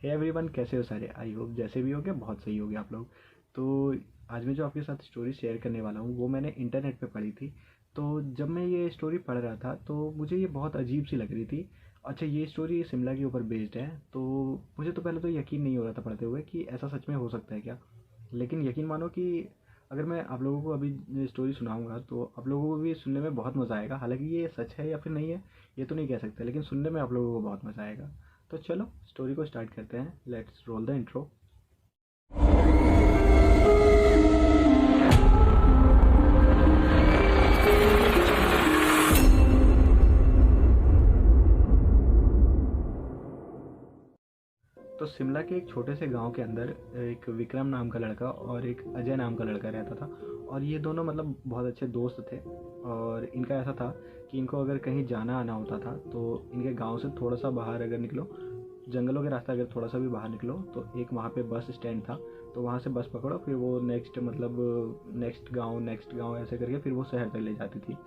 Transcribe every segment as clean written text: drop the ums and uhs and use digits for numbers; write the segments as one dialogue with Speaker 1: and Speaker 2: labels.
Speaker 1: Hey everyone, कैसे हो सारे? आई होप जैसे भी हो गया बहुत सही हो गया आप लोग। तो आज मैं जो आपके साथ स्टोरी शेयर करने वाला हूँ वो मैंने इंटरनेट पे पढ़ी थी। तो जब मैं ये स्टोरी पढ़ रहा था तो मुझे ये बहुत अजीब सी लग रही थी। अच्छा, ये स्टोरी शिमला के ऊपर बेस्ड है। तो मुझे तो पहले तो यकीन नहीं हो रहा था पढ़ते हुए कि ऐसा सच में हो सकता है क्या। लेकिन यकीन मानो कि अगर मैं आप लोगों को अभी स्टोरी सुनाऊंगा तो आप लोगों को भी सुनने में बहुत मज़ा आएगा। हालांकि ये सच है या फिर नहीं है ये तो नहीं कह सकते, लेकिन सुनने में आप लोगों को बहुत मज़ा आएगा। तो चलो स्टोरी को स्टार्ट करते हैं। Let's roll the intro. तो शिमला के एक छोटे से गांव के अंदर एक विक्रम नाम का लड़का और एक अजय नाम का लड़का रहता था। और ये दोनों मतलब बहुत अच्छे दोस्त थे। और इनका ऐसा था कि इनको अगर कहीं जाना आना होता था तो इनके गांव से थोड़ा सा बाहर अगर निकलो, जंगलों के रास्ते अगर थोड़ा सा भी बाहर निकलो तो एक वहाँ पे बस स्टैंड था। तो वहाँ से बस पकड़ो, फिर वो नेक्स्ट गांव ऐसे करके फिर वो शहर तक ले जाती थी।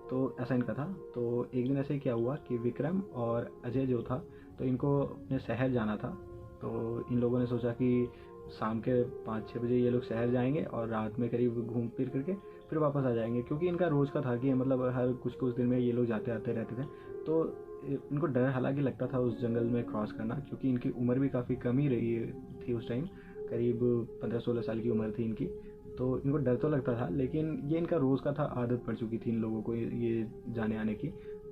Speaker 1: तो ऐसा इनका था। तो एक दिन ऐसे ही क्या हुआ कि विक्रम और अजय जो था, तो इनको अपने शहर जाना था। तो इन लोगों ने सोचा कि शाम के 5-6 बजे ये लोग शहर जाएंगे और रात में करीब घूम फिर करके फिर वापस आ जाएंगे, क्योंकि इनका रोज़ का था कि मतलब हर कुछ कुछ दिन में ये लोग जाते आते रहते थे। तो इनको डर हालांकि लगता था उस जंगल में क्रॉस करना, क्योंकि इनकी उम्र भी काफ़ी कम ही रही थी उस टाइम। करीब 15-16 साल की उम्र थी इनकी। तो इनको डर तो लगता था, लेकिन ये इनका रोज़ का था, आदत पड़ चुकी थी इन लोगों को ये जाने आने की।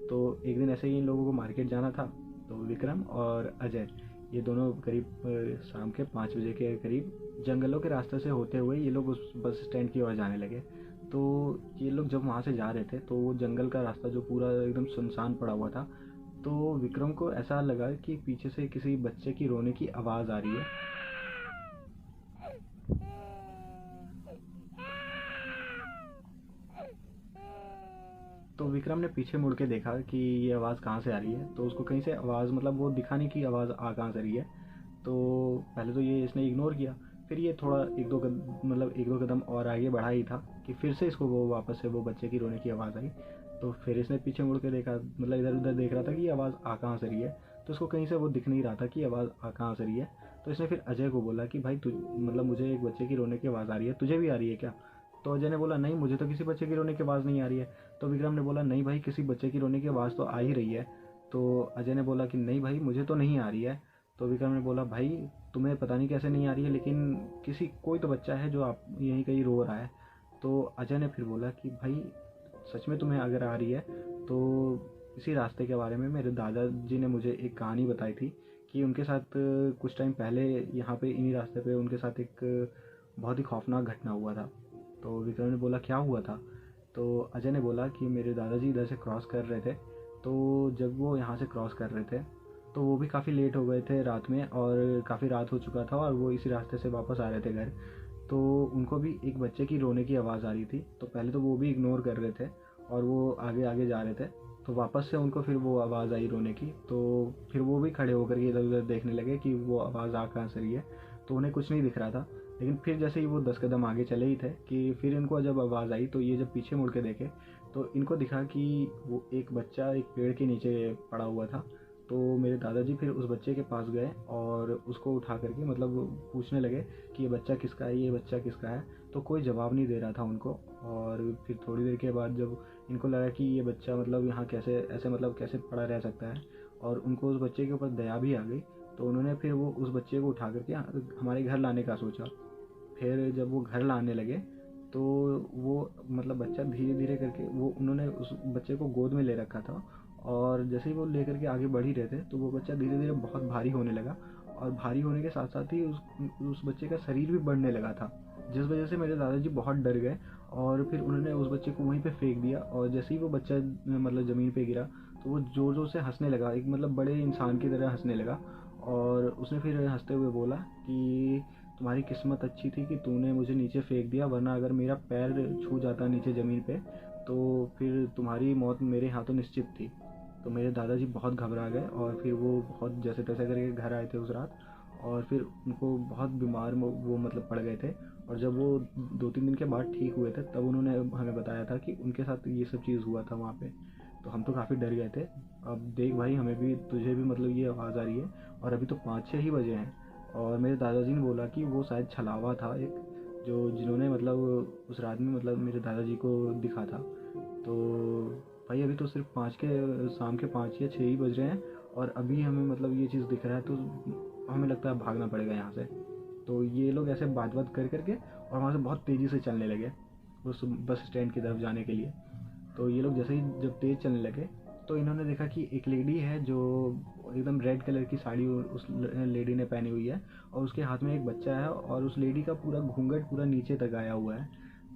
Speaker 1: तो एक दिन ऐसे ही इन लोगों को मार्केट जाना था। तो विक्रम और अजय ये दोनों करीब शाम के 5 बजे के करीब जंगलों के रास्ते से होते हुए ये लोग उस बस स्टैंड की ओर जाने लगे। तो ये लोग जब वहाँ से जा रहे थे तो वो जंगल का रास्ता जो पूरा एकदम सुनसान पड़ा हुआ था। तो विक्रम को ऐसा लगा कि पीछे से किसी बच्चे की रोने की आवाज़ आ रही है। तो विक्रम ने पीछे मुड़ के देखा कि ये आवाज़ कहाँ से आ रही है। तो उसको कहीं से आवाज़ मतलब वो दिखा नहीं कि आवाज़ आ कहाँ से रही है। तो पहले तो ये इसने इग्नोर किया। फिर ये थोड़ा एक दो कदम और आगे बढ़ा ही था कि फिर से इसको वो वापस से वो बच्चे की रोने की आवाज़ आई। तो फिर इसने पीछे मुड़ के देखा, मतलब इधर उधर देख रहा था कि ये आवाज़ आ कहाँ से रही है। तो उसको कहीं से वो दिख नहीं रहा था कि आवाज़ आ कहाँ से रही है। तो इसने फिर अजय को बोला कि भाई तुझ मतलब मुझे एक बच्चे की रोने की आवाज़ आ रही है, तुझे भी आ रही है क्या? तो अजय ने बोला नहीं, मुझे तो किसी बच्चे की रोने की आवाज़ नहीं आ रही है। तो विक्रम ने बोला नहीं भाई, किसी बच्चे की रोने की आवाज़ तो आ ही रही है। तो अजय ने बोला कि नहीं भाई, मुझे तो नहीं आ रही है। तो विक्रम ने बोला भाई, तुम्हें पता नहीं कैसे नहीं आ रही है, लेकिन किसी कोई तो बच्चा है जो आप यहीं कहीं रो रहा है। तो अजय ने फिर बोला कि भाई सच में तुम्हें अगर आ रही है तो इसी रास्ते के बारे में मेरे दादाजी ने मुझे एक कहानी बताई थी कि उनके साथ कुछ टाइम पहले यहाँ पे इन्हीं रास्ते पे उनके साथ एक बहुत ही खौफनाक घटना हुआ था। तो विक्रम ने बोला क्या हुआ था? तो अजय ने बोला कि मेरे दादाजी इधर से क्रॉस कर रहे थे। तो जब वो यहाँ से क्रॉस कर रहे थे तो वो भी काफ़ी लेट हो गए थे रात में, और काफ़ी रात हो चुका था, और वो इसी रास्ते से वापस आ रहे थे घर। तो उनको भी एक बच्चे की रोने की आवाज़ आ रही थी। तो पहले तो वो भी इग्नोर कर रहे थे और वो आगे आगे जा रहे थे। तो वापस से उनको फिर वो आवाज़ आई रोने की। तो फिर वो भी खड़े होकर के इधर उधर देखने लगे कि वो आवाज़ आ कहाँ से रही है। तो उन्हें कुछ नहीं दिख रहा था। लेकिन फिर जैसे ही वो 10 कदम आगे चले ही थे कि फिर इनको जब आवाज़ आई, तो ये जब पीछे मुड़ के देखे तो इनको दिखा कि वो एक बच्चा एक पेड़ के नीचे पड़ा हुआ था। तो मेरे दादाजी फिर उस बच्चे के पास गए और उसको उठा करके मतलब पूछने लगे कि ये बच्चा किसका है, ये बच्चा किसका है। तो कोई जवाब नहीं दे रहा था उनको। और फिर थोड़ी देर के बाद जब इनको लगा कि ये बच्चा मतलब यहाँ कैसे ऐसे मतलब कैसे पड़ा रह सकता है, और उनको उस बच्चे के ऊपर दया भी आ गई, तो उन्होंने फिर वो उस बच्चे को उठा करके हमारे घर लाने का सोचा। फिर जब वो घर लाने लगे तो वो मतलब बच्चा धीरे धीरे करके वो उन्होंने उस बच्चे को गोद में ले रखा था। और जैसे ही वो लेकर के आगे बढ़ ही रहे थे तो वो बच्चा धीरे धीरे बहुत भारी होने लगा। और भारी होने के साथ साथ ही उस बच्चे का शरीर भी बढ़ने लगा था, जिस वजह से मेरे दादाजी बहुत डर गए। और फिर उन्होंने उस बच्चे को वहीं पे फेंक दिया, और जैसे ही वो बच्चा मतलब ज़मीन पे गिरा तो वो ज़ोर ज़ोर से हंसने लगा, एक मतलब बड़े इंसान की तरह हंसने लगा। और उसने फिर हंसते हुए बोला कि तुम्हारी किस्मत अच्छी थी कि तूने मुझे नीचे फेंक दिया, वरना अगर मेरा पैर छू जाता नीचे ज़मीन पे तो फिर तुम्हारी मौत मेरे हाथों निश्चित थी। तो मेरे दादाजी बहुत घबरा गए और फिर वो बहुत जैसे तैसे करके घर आए थे उस रात। और फिर उनको बहुत बीमार वो मतलब पड़ गए थे। और जब वो 2-3 दिन के बाद ठीक हुए थे तब उन्होंने हमें बताया था कि उनके साथ ये सब चीज़ हुआ था वहाँ पे। तो हम तो काफ़ी डर गए थे। अब देख भाई, हमें भी तुझे भी मतलब ये आवाज़ आ रही है, और अभी तो 5-6 ही बजे हैं। और मेरे दादाजी ने बोला कि वो शायद छलावा था एक, जो जिन्होंने मतलब उस रात में मतलब मेरे दादाजी को दिखा था। तो भाई अभी तो सिर्फ शाम के 5 या 6 ही बज रहे हैं और अभी हमें मतलब ये चीज़ दिख रहा है, तो हमें लगता है भागना पड़ेगा यहाँ से। तो ये लोग ऐसे बात कर करके और वहाँ से बहुत तेज़ी से चलने लगे उस बस स्टैंड की तरफ जाने के लिए। तो ये लोग जैसे ही जब तेज़ चलने लगे तो इन्होंने देखा कि एक लेडी है जो एकदम रेड कलर की साड़ी उस लेडी ने पहनी हुई है और उसके हाथ में एक बच्चा है और उस लेडी का पूरा घूंघट पूरा नीचे तक आया हुआ है।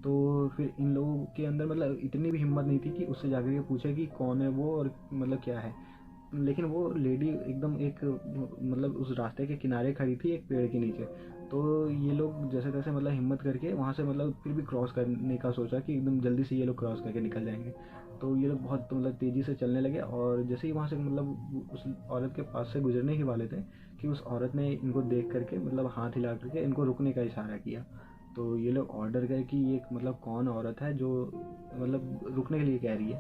Speaker 1: तो फिर इन लोगों के अंदर मतलब इतनी भी हिम्मत नहीं थी कि उससे जाकर के पूछे कि कौन है वो और मतलब क्या है। लेकिन वो लेडी एकदम एक मतलब उस रास्ते के किनारे खड़ी थी एक पेड़ के नीचे। तो ये लोग जैसे तैसे मतलब हिम्मत करके वहाँ से मतलब फिर भी क्रॉस करने का सोचा कि एकदम जल्दी से ये लोग क्रॉस करके निकल जाएंगे। तो ये लोग बहुत मतलब तेज़ी से चलने लगे और जैसे ही वहाँ से मतलब उस औरत के पास से गुजरने ही वाले थे कि उस औरत ने इनको देख करके मतलब हाथ हिला करके इनको रुकने का इशारा किया। तो ये लोग ऑर्डर गए कि ये मतलब कौन औरत है जो मतलब रुकने के लिए कह रही है।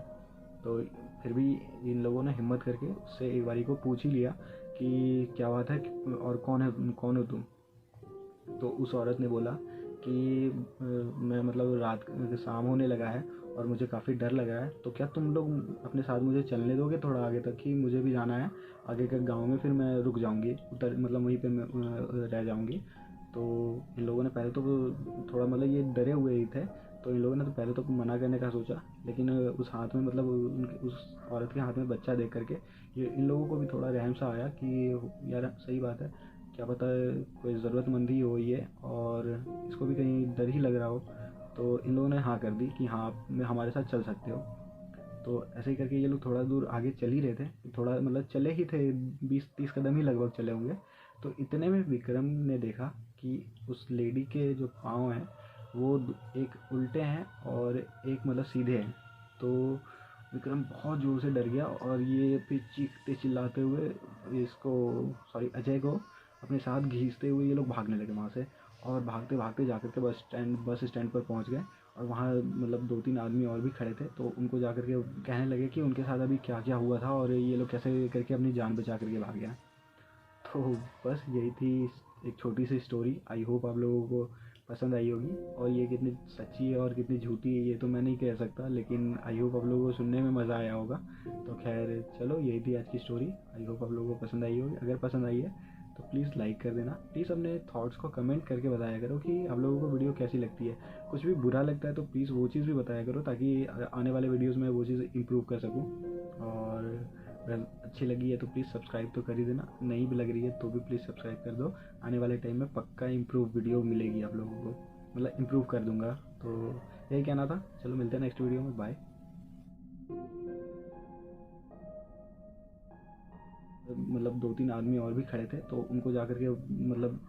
Speaker 1: तो फिर भी इन लोगों ने हिम्मत करके उससे एक बारी को पूछ ही लिया कि क्या बात है और कौन हो तुम। तो उस औरत ने बोला कि मैं मतलब रात शाम होने लगा है और मुझे काफ़ी डर लगा है, तो क्या तुम लोग अपने साथ मुझे चलने दोगे थोड़ा आगे तक, कि मुझे भी जाना है आगे के गांव में, फिर मैं रुक जाऊंगी उतर मतलब वहीं पे मैं रह जाऊंगी। तो इन लोगों ने पहले तो थोड़ा मतलब ये डरे हुए ही थे, तो इन लोगों ने तो पहले तो मना करने का सोचा, लेकिन उस हाथ में मतलब उस औरत के हाथ में बच्चा देख करके ये इन लोगों को भी थोड़ा रहम सा आया कि यार सही बात है, क्या पता कोई ज़रूरतमंद ही हो ये और इसको भी कहीं डर ही लग रहा हो। तो इन लोगों ने हाँ कर दी कि हाँ आप हमारे साथ चल सकते हो। तो ऐसे ही करके ये लोग थोड़ा दूर आगे चल ही रहे थे, थोड़ा मतलब चले ही थे, 20-30 कदम ही लगभग चले होंगे। तो इतने में विक्रम ने देखा कि उस लेडी के जो पाँव हैं वो एक उल्टे हैं और एक मतलब सीधे हैं। तो विक्रम बहुत ज़ोर से डर गया और ये फिर चीखते चिल्लाते हुए इसको सॉरी अजय को अपने साथ घींचते हुए ये लोग भागने लगे वहाँ से। और भागते भागते जाकर के बस स्टैंड पर पहुँच गए और वहाँ मतलब 2-3 आदमी और भी खड़े थे, तो उनको जा कर के कहने लगे कि उनके साथ अभी क्या क्या हुआ था और ये लोग कैसे करके अपनी जान बचा करके भाग गया। तो बस यही थी एक छोटी सी स्टोरी। आई होप आप लोगों को पसंद आई होगी, और ये कितनी सच्ची है और कितनी झूठी है ये तो मैं नहीं कह सकता, लेकिन आई होप आप लोगों को सुनने में मज़ा आया होगा। तो खैर चलो, यही थी आज की स्टोरी। आई होप आप लोगों को पसंद आई होगी। अगर पसंद आई है तो प्लीज़ लाइक कर देना। प्लीज़ अपने थॉट्स को कमेंट करके बताया करो कि आप लोगों को वीडियो कैसी लगती है। कुछ भी बुरा लगता है तो प्लीज़ वो चीज़ भी बताया करो, ताकि आने वाले वीडियोज़ में वो चीज़ इम्प्रूव कर सकूँ। और अगर अच्छी लगी है तो प्लीज़ सब्सक्राइब तो कर ही देना, नहीं भी लग रही है तो भी प्लीज़ सब्सक्राइब कर दो। आने वाले टाइम में पक्का इम्प्रूव वीडियो मिलेगी आप लोगों को, मतलब इम्प्रूव कर दूंगा। तो यही कहना था। चलो मिलते हैं नेक्स्ट वीडियो में, बाय। मतलब 2-3 आदमी और भी खड़े थे, तो उनको जा कर के मतलब